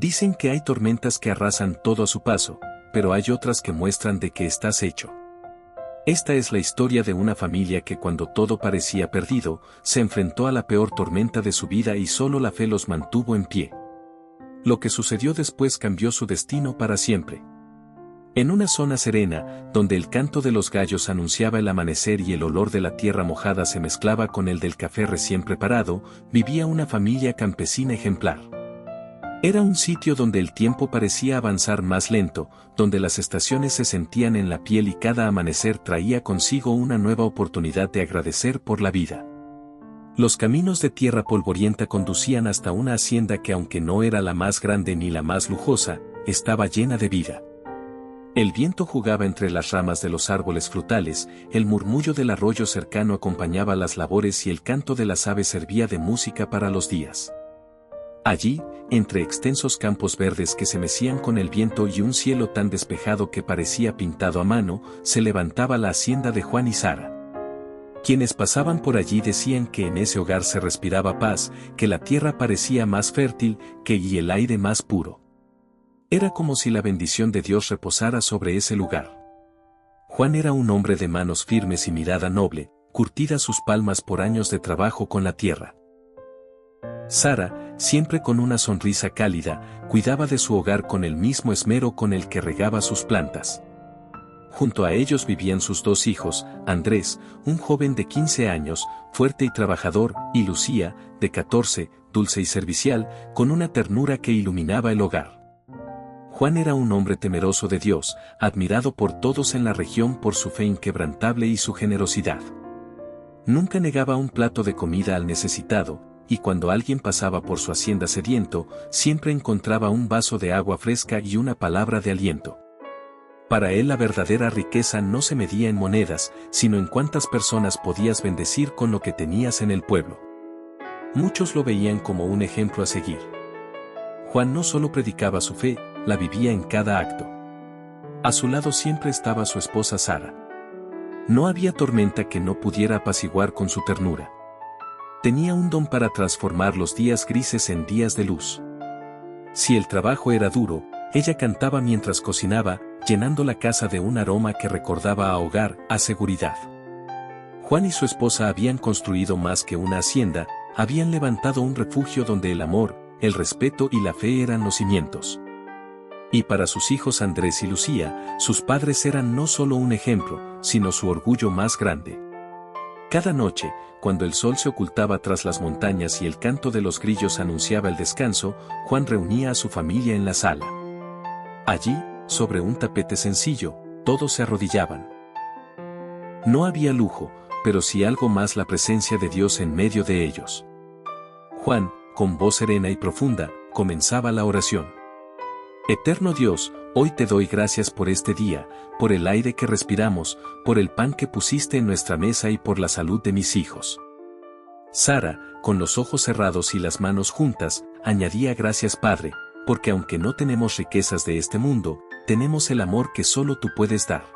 Dicen que hay tormentas que arrasan todo a su paso, pero hay otras que muestran de qué estás hecho. Esta es la historia de una familia que cuando todo parecía perdido, se enfrentó a la peor tormenta de su vida y solo la fe los mantuvo en pie. Lo que sucedió después cambió su destino para siempre. En una zona serena, donde el canto de los gallos anunciaba el amanecer y el olor de la tierra mojada se mezclaba con el del café recién preparado, vivía una familia campesina ejemplar. Era un sitio donde el tiempo parecía avanzar más lento, donde las estaciones se sentían en la piel y cada amanecer traía consigo una nueva oportunidad de agradecer por la vida. Los caminos de tierra polvorienta conducían hasta una hacienda que, aunque no era la más grande ni la más lujosa, estaba llena de vida. El viento jugaba entre las ramas de los árboles frutales, el murmullo del arroyo cercano acompañaba las labores y el canto de las aves servía de música para los días. Allí, entre extensos campos verdes que se mecían con el viento y un cielo tan despejado que parecía pintado a mano, se levantaba la hacienda de Juan y Sara. Quienes pasaban por allí decían que en ese hogar se respiraba paz, que la tierra parecía más fértil, y el aire más puro. Era como si la bendición de Dios reposara sobre ese lugar. Juan era un hombre de manos firmes y mirada noble, curtidas sus palmas por años de trabajo con la tierra. Sara, siempre con una sonrisa cálida, cuidaba de su hogar con el mismo esmero con el que regaba sus plantas. Junto a ellos vivían sus dos hijos, Andrés, un joven de 15 años, fuerte y trabajador, y Lucía, de 14, dulce y servicial, con una ternura que iluminaba el hogar. Juan era un hombre temeroso de Dios, admirado por todos en la región por su fe inquebrantable y su generosidad. Nunca negaba un plato de comida al necesitado, y cuando alguien pasaba por su hacienda sediento, siempre encontraba un vaso de agua fresca y una palabra de aliento. Para él la verdadera riqueza no se medía en monedas, sino en cuántas personas podías bendecir con lo que tenías en el pueblo. Muchos lo veían como un ejemplo a seguir. Juan no solo predicaba su fe, la vivía en cada acto. A su lado siempre estaba su esposa Sara. No había tormenta que no pudiera apaciguar con su ternura. Tenía un don para transformar los días grises en días de luz. Si el trabajo era duro, ella cantaba mientras cocinaba, llenando la casa de un aroma que recordaba a hogar, a seguridad. Juan y su esposa habían construido más que una hacienda, habían levantado un refugio donde el amor, el respeto y la fe eran los cimientos. Y para sus hijos Andrés y Lucía, sus padres eran no solo un ejemplo, sino su orgullo más grande. Cada noche, cuando el sol se ocultaba tras las montañas y el canto de los grillos anunciaba el descanso, Juan reunía a su familia en la sala. Allí, sobre un tapete sencillo, todos se arrodillaban. No había lujo, pero sí algo más: la presencia de Dios en medio de ellos. Juan, con voz serena y profunda, comenzaba la oración. Eterno Dios, hoy te doy gracias por este día, por el aire que respiramos, por el pan que pusiste en nuestra mesa y por la salud de mis hijos. Sara, con los ojos cerrados y las manos juntas, añadía: gracias Padre, porque aunque no tenemos riquezas de este mundo, tenemos el amor que solo tú puedes dar.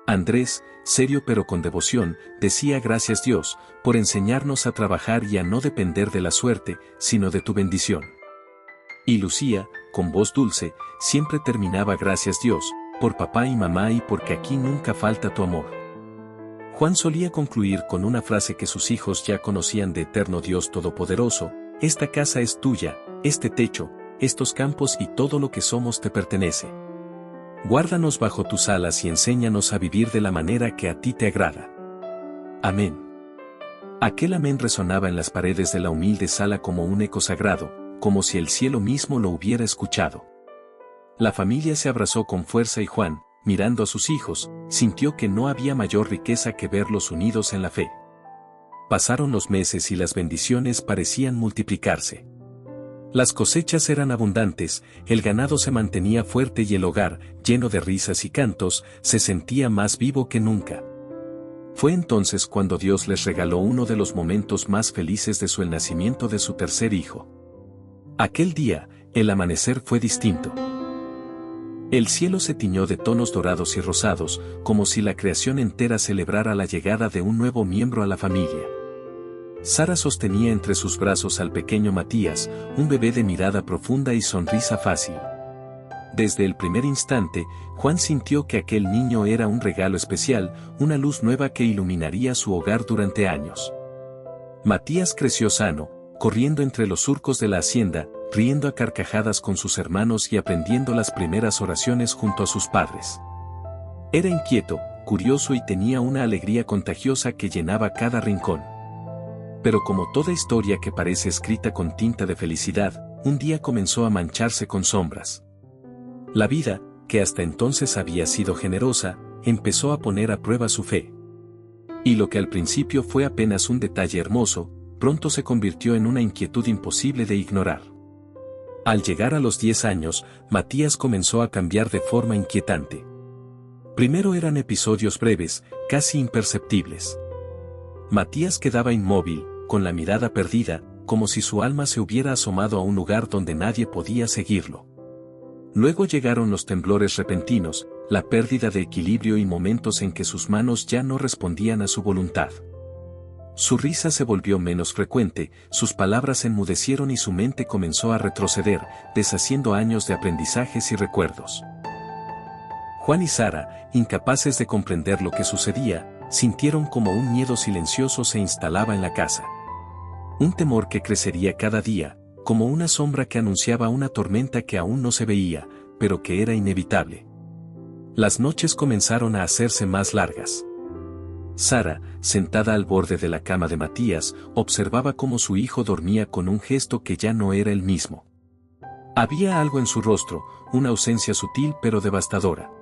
Andrés, serio pero con devoción, decía: gracias Dios, por enseñarnos a trabajar y a no depender de la suerte, sino de tu bendición. Y Lucía, con voz dulce, siempre terminaba: gracias Dios, por papá y mamá y porque aquí nunca falta tu amor. Juan solía concluir con una frase que sus hijos ya conocían de Eterno Dios Todopoderoso: esta casa es tuya, este techo, estos campos y todo lo que somos te pertenece. Guárdanos bajo tus alas y enséñanos a vivir de la manera que a ti te agrada. Amén. Aquel amén resonaba en las paredes de la humilde sala como un eco sagrado, como si el cielo mismo lo hubiera escuchado. La familia se abrazó con fuerza y Juan, mirando a sus hijos, sintió que no había mayor riqueza que verlos unidos en la fe. Pasaron los meses y las bendiciones parecían multiplicarse. Las cosechas eran abundantes, el ganado se mantenía fuerte y el hogar, lleno de risas y cantos, se sentía más vivo que nunca. Fue entonces cuando Dios les regaló uno de los momentos más felices de el nacimiento de su tercer hijo. Aquel día, el amanecer fue distinto. El cielo se tiñó de tonos dorados y rosados, como si la creación entera celebrara la llegada de un nuevo miembro a la familia. Sara sostenía entre sus brazos al pequeño Matías, un bebé de mirada profunda y sonrisa fácil. Desde el primer instante, Juan sintió que aquel niño era un regalo especial, una luz nueva que iluminaría su hogar durante años. Matías creció sano, corriendo entre los surcos de la hacienda, riendo a carcajadas con sus hermanos y aprendiendo las primeras oraciones junto a sus padres. Era inquieto, curioso y tenía una alegría contagiosa que llenaba cada rincón. Pero como toda historia que parece escrita con tinta de felicidad, un día comenzó a mancharse con sombras. La vida, que hasta entonces había sido generosa, empezó a poner a prueba su fe. Y lo que al principio fue apenas un detalle hermoso, pronto se convirtió en una inquietud imposible de ignorar. Al llegar a los 10 años, Matías comenzó a cambiar de forma inquietante. Primero eran episodios breves, casi imperceptibles. Matías quedaba inmóvil, con la mirada perdida, como si su alma se hubiera asomado a un lugar donde nadie podía seguirlo. Luego llegaron los temblores repentinos, la pérdida de equilibrio y momentos en que sus manos ya no respondían a su voluntad. Su risa se volvió menos frecuente, sus palabras enmudecieron y su mente comenzó a retroceder, deshaciendo años de aprendizajes y recuerdos. Juan y Sara, incapaces de comprender lo que sucedía, sintieron como un miedo silencioso se instalaba en la casa. Un temor que crecería cada día, como una sombra que anunciaba una tormenta que aún no se veía, pero que era inevitable. Las noches comenzaron a hacerse más largas. Sara, sentada al borde de la cama de Matías, observaba cómo su hijo dormía con un gesto que ya no era el mismo. Había algo en su rostro, una ausencia sutil pero devastadora.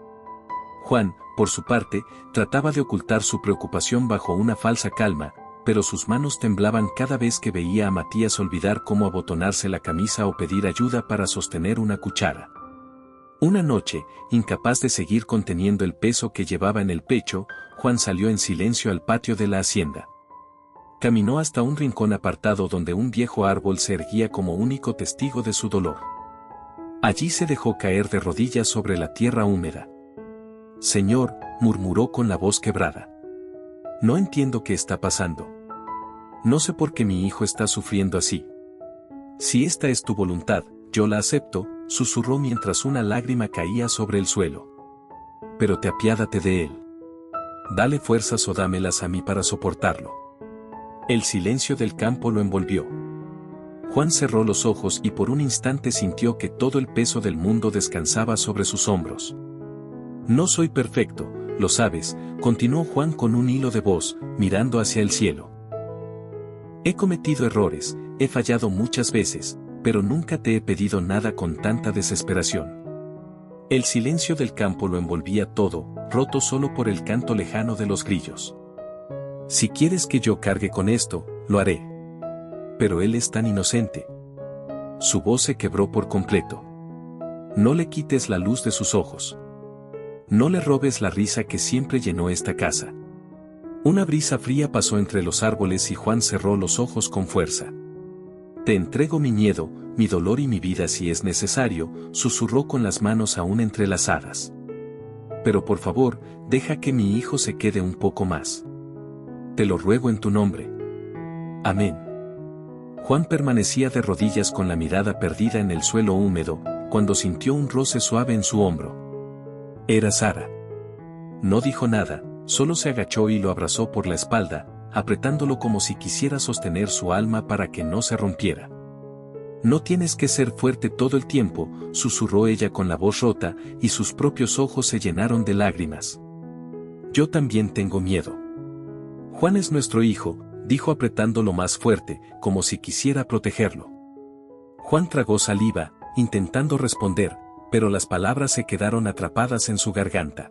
Juan, por su parte, trataba de ocultar su preocupación bajo una falsa calma, pero sus manos temblaban cada vez que veía a Matías olvidar cómo abotonarse la camisa o pedir ayuda para sostener una cuchara. Una noche, incapaz de seguir conteniendo el peso que llevaba en el pecho, Juan salió en silencio al patio de la hacienda. Caminó hasta un rincón apartado donde un viejo árbol se erguía como único testigo de su dolor. Allí se dejó caer de rodillas sobre la tierra húmeda. «Señor», murmuró con la voz quebrada. «No entiendo qué está pasando. No sé por qué mi hijo está sufriendo así. Si esta es tu voluntad, yo la acepto», susurró mientras una lágrima caía sobre el suelo. «Pero te apiádate de él. Dale fuerzas o dámelas a mí para soportarlo». El silencio del campo lo envolvió. Juan cerró los ojos y por un instante sintió que todo el peso del mundo descansaba sobre sus hombros. «No soy perfecto, lo sabes», continuó Juan con un hilo de voz, mirando hacia el cielo. «He cometido errores, he fallado muchas veces, pero nunca te he pedido nada con tanta desesperación». El silencio del campo lo envolvía todo, roto solo por el canto lejano de los grillos. «Si quieres que yo cargue con esto, lo haré. Pero él es tan inocente». Su voz se quebró por completo. «No le quites la luz de sus ojos. No le robes la risa que siempre llenó esta casa». Una brisa fría pasó entre los árboles y Juan cerró los ojos con fuerza. «Te entrego mi miedo, mi dolor y mi vida si es necesario», susurró con las manos aún entrelazadas. «Pero por favor, deja que mi hijo se quede un poco más. Te lo ruego en tu nombre. Amén». Juan permanecía de rodillas con la mirada perdida en el suelo húmedo, cuando sintió un roce suave en su hombro. Era Sara. No dijo nada, solo se agachó y lo abrazó por la espalda, apretándolo como si quisiera sostener su alma para que no se rompiera. «No tienes que ser fuerte todo el tiempo», susurró ella con la voz rota, y sus propios ojos se llenaron de lágrimas. «Yo también tengo miedo. Juan es nuestro hijo», dijo apretándolo más fuerte, como si quisiera protegerlo. Juan tragó saliva, intentando responder, pero las palabras se quedaron atrapadas en su garganta.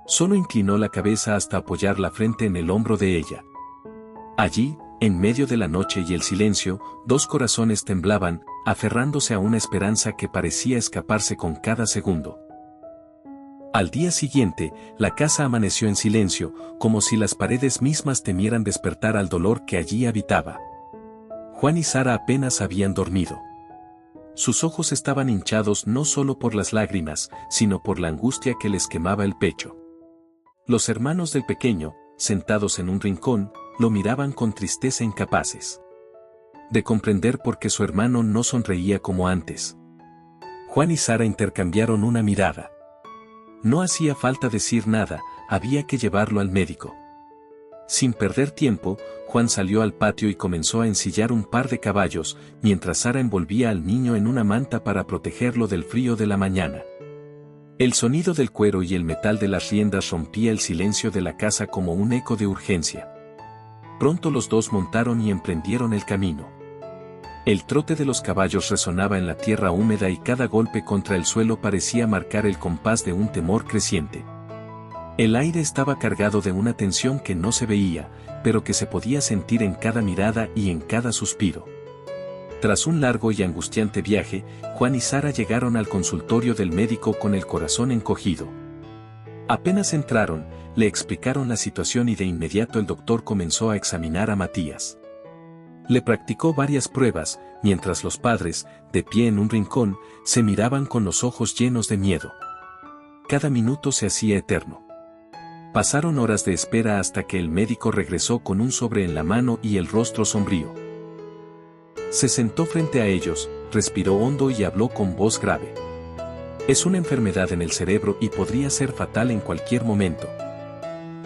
Solo inclinó la cabeza hasta apoyar la frente en el hombro de ella. Allí, en medio de la noche y el silencio, dos corazones temblaban, aferrándose a una esperanza que parecía escaparse con cada segundo. Al día siguiente, la casa amaneció en silencio, como si las paredes mismas temieran despertar al dolor que allí habitaba. Juan y Sara apenas habían dormido. Sus ojos estaban hinchados no solo por las lágrimas, sino por la angustia que les quemaba el pecho. Los hermanos del pequeño, sentados en un rincón, lo miraban con tristeza, incapaces de comprender por qué su hermano no sonreía como antes. Juan y Sara intercambiaron una mirada. No hacía falta decir nada, había que llevarlo al médico. Sin perder tiempo, Juan salió al patio y comenzó a ensillar un par de caballos, mientras Sara envolvía al niño en una manta para protegerlo del frío de la mañana. El sonido del cuero y el metal de las riendas rompía el silencio de la casa como un eco de urgencia. Pronto los dos montaron y emprendieron el camino. El trote de los caballos resonaba en la tierra húmeda y cada golpe contra el suelo parecía marcar el compás de un temor creciente. El aire estaba cargado de una tensión que no se veía, pero que se podía sentir en cada mirada y en cada suspiro. Tras un largo y angustiante viaje, Juan y Sara llegaron al consultorio del médico con el corazón encogido. Apenas entraron, le explicaron la situación y de inmediato el doctor comenzó a examinar a Matías. Le practicó varias pruebas, mientras los padres, de pie en un rincón, se miraban con los ojos llenos de miedo. Cada minuto se hacía eterno. Pasaron horas de espera hasta que el médico regresó con un sobre en la mano y el rostro sombrío. Se sentó frente a ellos, respiró hondo y habló con voz grave. Es una enfermedad en el cerebro y podría ser fatal en cualquier momento.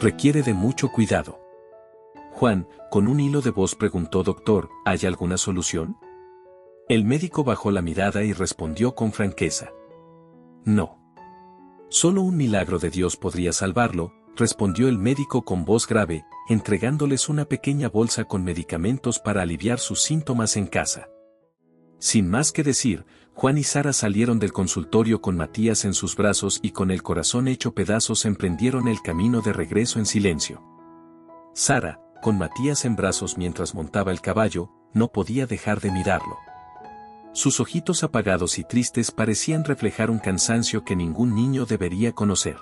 Requiere de mucho cuidado. Juan, con un hilo de voz preguntó: doctor, ¿hay alguna solución? El médico bajó la mirada y respondió con franqueza. No. Solo un milagro de Dios podría salvarlo, respondió el médico con voz grave, entregándoles una pequeña bolsa con medicamentos para aliviar sus síntomas en casa. Sin más que decir, Juan y Sara salieron del consultorio con Matías en sus brazos y con el corazón hecho pedazos emprendieron el camino de regreso en silencio. Sara, con Matías en brazos mientras montaba el caballo, no podía dejar de mirarlo. Sus ojitos apagados y tristes parecían reflejar un cansancio que ningún niño debería conocer.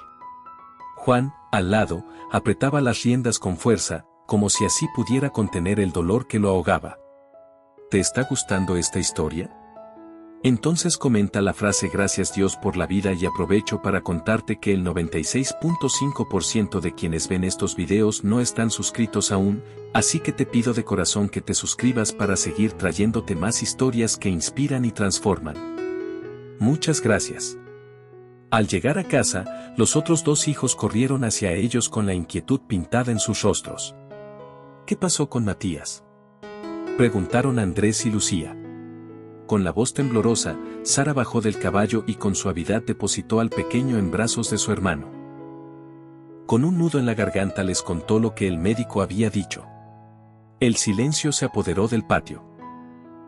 Juan, al lado, apretaba las riendas con fuerza, como si así pudiera contener el dolor que lo ahogaba. ¿Te está gustando esta historia? Entonces comenta la frase gracias Dios por la vida y aprovecho para contarte que el 96.5% de quienes ven estos videos no están suscritos aún, así que te pido de corazón que te suscribas para seguir trayéndote más historias que inspiran y transforman. Muchas gracias. Al llegar a casa, los otros dos hijos corrieron hacia ellos con la inquietud pintada en sus rostros. ¿Qué pasó con Matías?, preguntaron Andrés y Lucía. Con la voz temblorosa, Sara bajó del caballo y con suavidad depositó al pequeño en brazos de su hermano. Con un nudo en la garganta les contó lo que el médico había dicho. El silencio se apoderó del patio.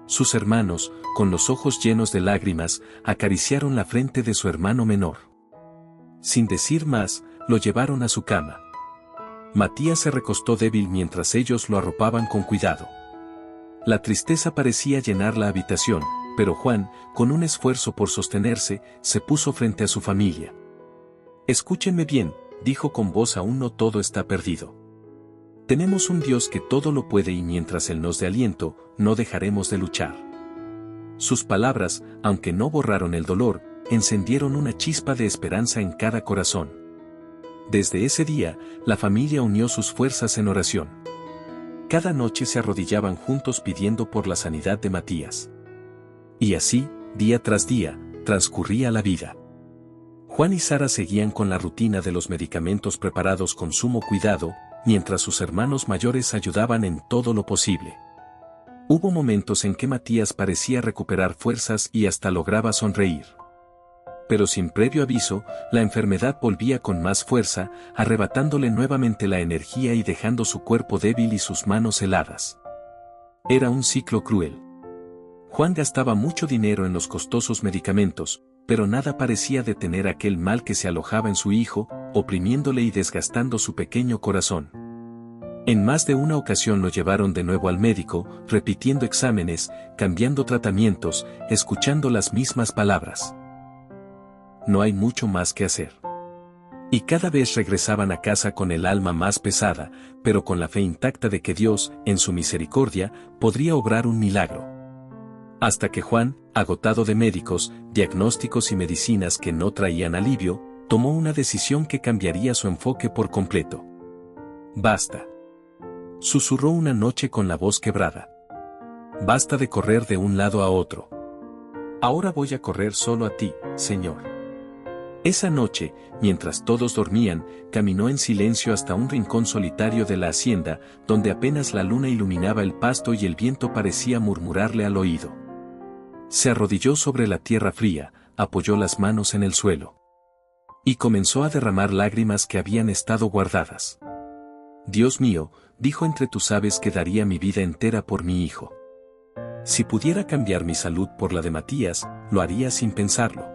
Sus hermanos, con los ojos llenos de lágrimas, acariciaron la frente de su hermano menor. Sin decir más, lo llevaron a su cama. Matías se recostó débil mientras ellos lo arropaban con cuidado. La tristeza parecía llenar la habitación, pero Juan, con un esfuerzo por sostenerse, se puso frente a su familia. Escúchenme bien, dijo con voz: aún no todo está perdido. Tenemos un Dios que todo lo puede y mientras Él nos dé aliento, no dejaremos de luchar. Sus palabras, aunque no borraron el dolor, encendieron una chispa de esperanza en cada corazón. Desde ese día, la familia unió sus fuerzas en oración. Cada noche se arrodillaban juntos pidiendo por la sanidad de Matías. Y así, día tras día, transcurría la vida. Juan y Sara seguían con la rutina de los medicamentos preparados con sumo cuidado, mientras sus hermanos mayores ayudaban en todo lo posible. Hubo momentos en que Matías parecía recuperar fuerzas y hasta lograba sonreír. Pero sin previo aviso, la enfermedad volvía con más fuerza, arrebatándole nuevamente la energía y dejando su cuerpo débil y sus manos heladas. Era un ciclo cruel. Juan gastaba mucho dinero en los costosos medicamentos, pero nada parecía detener aquel mal que se alojaba en su hijo, oprimiéndole y desgastando su pequeño corazón. En más de una ocasión lo llevaron de nuevo al médico, repitiendo exámenes, cambiando tratamientos, escuchando las mismas palabras. No hay mucho más que hacer. Y cada vez regresaban a casa con el alma más pesada, pero con la fe intacta de que Dios, en su misericordia, podría obrar un milagro. Hasta que Juan, agotado de médicos, diagnósticos y medicinas que no traían alivio, tomó una decisión que cambiaría su enfoque por completo. Basta. Susurró una noche con la voz quebrada. Basta de correr de un lado a otro. Ahora voy a correr solo a ti, Señor. Esa noche, mientras todos dormían, caminó en silencio hasta un rincón solitario de la hacienda, donde apenas la luna iluminaba el pasto y el viento parecía murmurarle al oído. Se arrodilló sobre la tierra fría, apoyó las manos en el suelo. Y comenzó a derramar lágrimas que habían estado guardadas. Dios mío, dijo entre tus aves que daría mi vida entera por mi hijo. Si pudiera cambiar mi salud por la de Matías, lo haría sin pensarlo.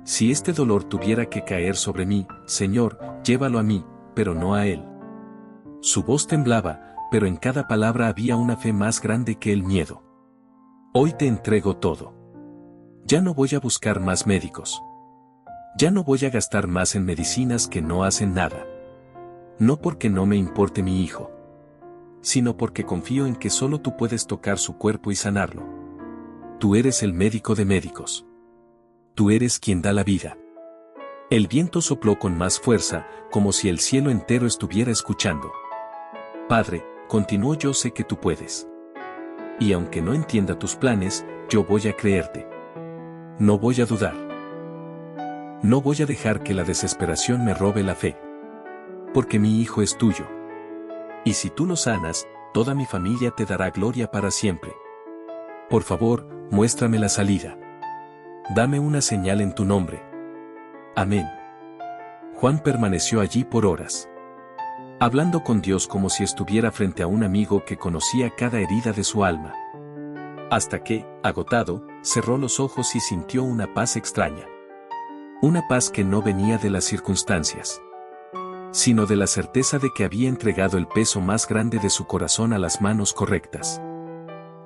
Si este dolor tuviera que caer sobre mí, Señor, llévalo a mí, pero no a él. Su voz temblaba, pero en cada palabra había una fe más grande que el miedo. Hoy te entrego todo. Ya no voy a buscar más médicos. Ya no voy a gastar más en medicinas que no hacen nada. No porque no me importe mi hijo, sino porque confío en que solo tú puedes tocar su cuerpo y sanarlo. Tú eres el médico de médicos. Tú eres quien da la vida. El viento sopló con más fuerza, como si el cielo entero estuviera escuchando. Padre, continuó, yo sé que tú puedes. Y aunque no entienda tus planes, yo voy a creerte. No voy a dudar. No voy a dejar que la desesperación me robe la fe. Porque mi hijo es tuyo. Y si tú lo sanas, toda mi familia te dará gloria para siempre. Por favor, muéstrame la salida. Dame una señal en tu nombre. Amén. Juan permaneció allí por horas, hablando con Dios como si estuviera frente a un amigo que conocía cada herida de su alma. Hasta que, agotado, cerró los ojos y sintió una paz extraña. Una paz que no venía de las circunstancias, sino de la certeza de que había entregado el peso más grande de su corazón a las manos correctas.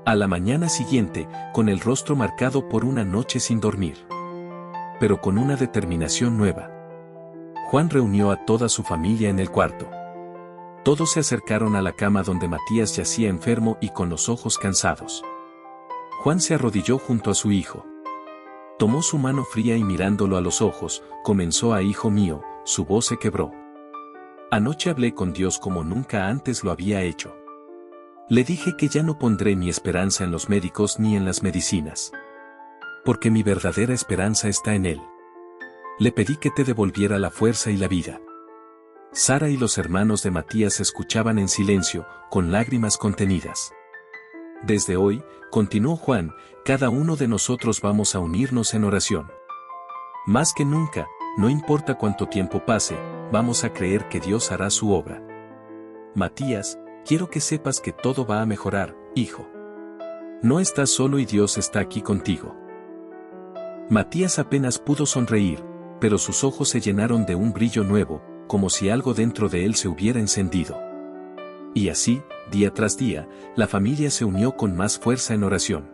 A la mañana siguiente, con el rostro marcado por una noche sin dormir, pero con una determinación nueva, Juan reunió a toda su familia en el cuarto. Todos se acercaron a la cama donde Matías yacía enfermo y con los ojos cansados. Juan se arrodilló junto a su hijo. Tomó su mano fría y mirándolo a los ojos, comenzó a: hijo mío, su voz se quebró. Anoche hablé con Dios como nunca antes lo había hecho. Le dije que ya no pondré mi esperanza en los médicos ni en las medicinas, porque mi verdadera esperanza está en Él. Le pedí que te devolviera la fuerza y la vida. Sara y los hermanos de Matías escuchaban en silencio, con lágrimas contenidas. Desde hoy, continuó Juan, cada uno de nosotros vamos a unirnos en oración. Más que nunca, no importa cuánto tiempo pase, vamos a creer que Dios hará su obra. Matías, quiero que sepas que todo va a mejorar, hijo. No estás solo y Dios está aquí contigo. Matías apenas pudo sonreír, pero sus ojos se llenaron de un brillo nuevo, como si algo dentro de él se hubiera encendido. Y así, día tras día, la familia se unió con más fuerza en oración.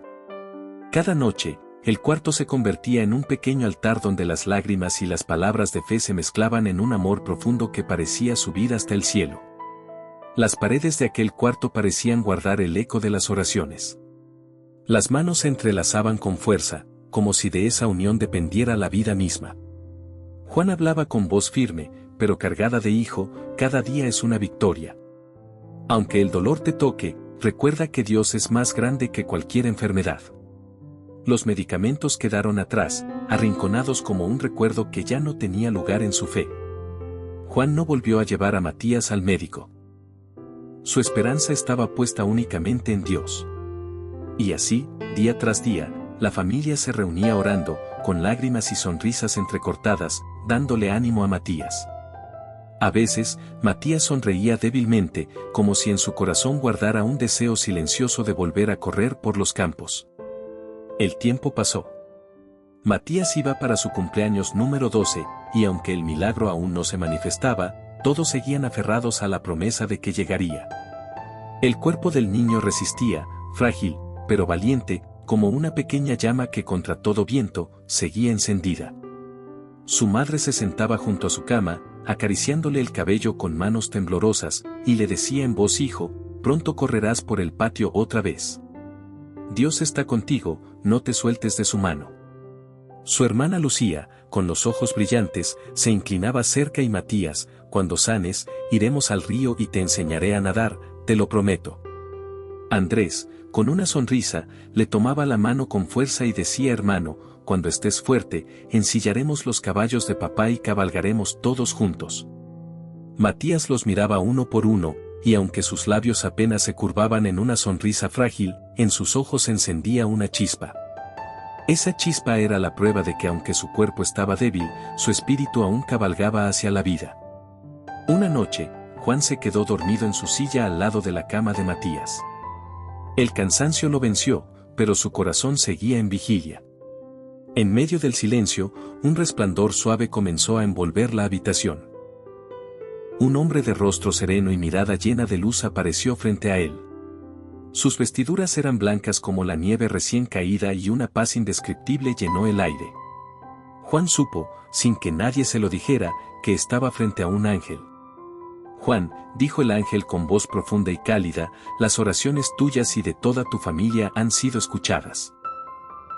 Cada noche, el cuarto se convertía en un pequeño altar donde las lágrimas y las palabras de fe se mezclaban en un amor profundo que parecía subir hasta el cielo. Las paredes de aquel cuarto parecían guardar el eco de las oraciones. Las manos se entrelazaban con fuerza, como si de esa unión dependiera la vida misma. Juan hablaba con voz firme, pero cargada de hijo, cada día es una victoria. Aunque el dolor te toque, recuerda que Dios es más grande que cualquier enfermedad. Los medicamentos quedaron atrás, arrinconados como un recuerdo que ya no tenía lugar en su fe. Juan no volvió a llevar a Matías al médico. Su esperanza estaba puesta únicamente en Dios. Y así, día tras día, la familia se reunía orando, con lágrimas y sonrisas entrecortadas, dándole ánimo a Matías. A veces, Matías sonreía débilmente, como si en su corazón guardara un deseo silencioso de volver a correr por los campos. El tiempo pasó. Matías iba para su cumpleaños número 12, y aunque el milagro aún no se manifestaba, todos seguían aferrados a la promesa de que llegaría. El cuerpo del niño resistía, frágil, pero valiente, como una pequeña llama que contra todo viento, seguía encendida. Su madre se sentaba junto a su cama, acariciándole el cabello con manos temblorosas, y le decía en voz: hijo, pronto correrás por el patio otra vez. Dios está contigo, no te sueltes de su mano. Su hermana Lucía, con los ojos brillantes, se inclinaba cerca y: Matías, cuando sanes, iremos al río y te enseñaré a nadar, te lo prometo. Andrés, con una sonrisa, le tomaba la mano con fuerza y decía: hermano, cuando estés fuerte, ensillaremos los caballos de papá y cabalgaremos todos juntos. Matías los miraba uno por uno, y aunque sus labios apenas se curvaban en una sonrisa frágil, en sus ojos se encendía una chispa. Esa chispa era la prueba de que aunque su cuerpo estaba débil, su espíritu aún cabalgaba hacia la vida. Una noche, Juan se quedó dormido en su silla al lado de la cama de Matías. El cansancio lo venció, pero su corazón seguía en vigilia. En medio del silencio, un resplandor suave comenzó a envolver la habitación. Un hombre de rostro sereno y mirada llena de luz apareció frente a él. Sus vestiduras eran blancas como la nieve recién caída y una paz indescriptible llenó el aire. Juan supo, sin que nadie se lo dijera, que estaba frente a un ángel. Juan, dijo el ángel con voz profunda y cálida, las oraciones tuyas y de toda tu familia han sido escuchadas.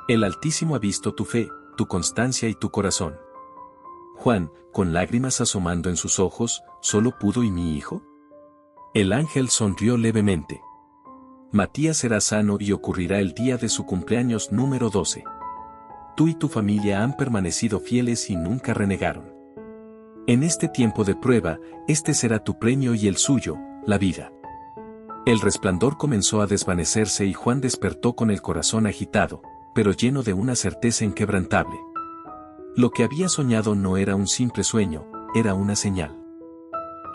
El Altísimo ha visto tu fe, tu constancia y tu corazón. Juan, con lágrimas asomando en sus ojos, ¿solo pudo y mi hijo? El ángel sonrió levemente. Matías será sano y ocurrirá el día de su cumpleaños número 12. Tú y tu familia han permanecido fieles y nunca renegaron. En este tiempo de prueba, este será tu premio y el suyo, la vida. El resplandor comenzó a desvanecerse y Juan despertó con el corazón agitado, pero lleno de una certeza inquebrantable. Lo que había soñado no era un simple sueño, era una señal.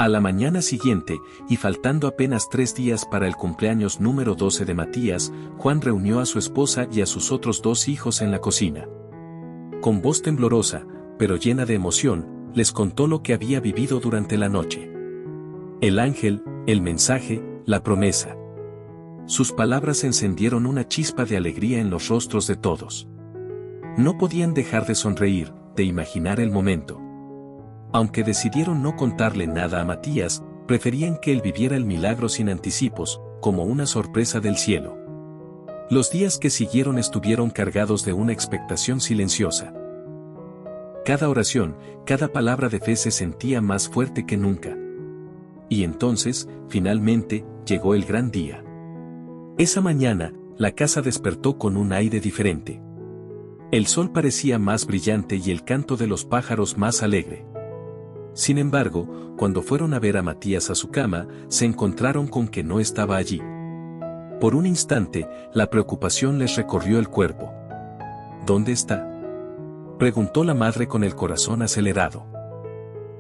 A la mañana siguiente, y faltando apenas 3 días para el cumpleaños número 12 de Matías, Juan reunió a su esposa y a sus otros 2 hijos en la cocina. Con voz temblorosa, pero llena de emoción, les contó lo que había vivido durante la noche. El ángel, el mensaje, la promesa. Sus palabras encendieron una chispa de alegría en los rostros de todos. No podían dejar de sonreír, de imaginar el momento. Aunque decidieron no contarle nada a Matías, preferían que él viviera el milagro sin anticipos, como una sorpresa del cielo. Los días que siguieron estuvieron cargados de una expectación silenciosa. Cada oración, cada palabra de fe se sentía más fuerte que nunca. Y entonces, finalmente, llegó el gran día. Esa mañana, la casa despertó con un aire diferente. El sol parecía más brillante y el canto de los pájaros más alegre. Sin embargo, cuando fueron a ver a Matías a su cama, se encontraron con que no estaba allí. Por un instante, la preocupación les recorrió el cuerpo. ¿Dónde está?, preguntó la madre con el corazón acelerado.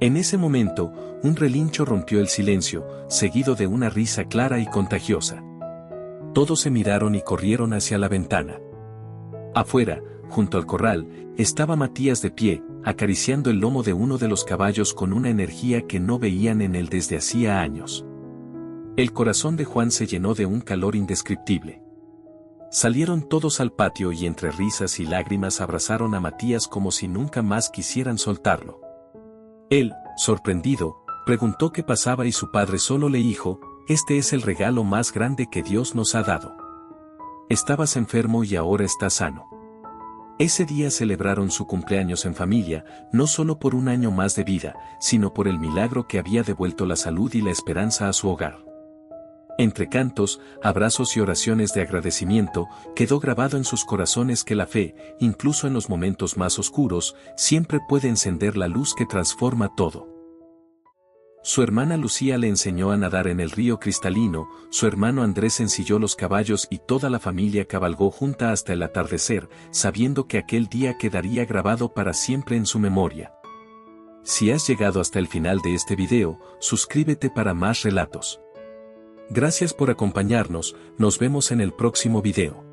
En ese momento, un relincho rompió el silencio, seguido de una risa clara y contagiosa. Todos se miraron y corrieron hacia la ventana. Afuera, junto al corral, estaba Matías de pie, acariciando el lomo de uno de los caballos con una energía que no veían en él desde hacía años. El corazón de Juan se llenó de un calor indescriptible. Salieron todos al patio y entre risas y lágrimas abrazaron a Matías como si nunca más quisieran soltarlo. Él, sorprendido, preguntó qué pasaba y su padre solo le dijo: este es el regalo más grande que Dios nos ha dado. Estabas enfermo y ahora estás sano. Ese día celebraron su cumpleaños en familia, no solo por un año más de vida, sino por el milagro que había devuelto la salud y la esperanza a su hogar. Entre cantos, abrazos y oraciones de agradecimiento, quedó grabado en sus corazones que la fe, incluso en los momentos más oscuros, siempre puede encender la luz que transforma todo. Su hermana Lucía le enseñó a nadar en el río cristalino, su hermano Andrés ensilló los caballos y toda la familia cabalgó junta hasta el atardecer, sabiendo que aquel día quedaría grabado para siempre en su memoria. Si has llegado hasta el final de este video, suscríbete para más relatos. Gracias por acompañarnos, nos vemos en el próximo video.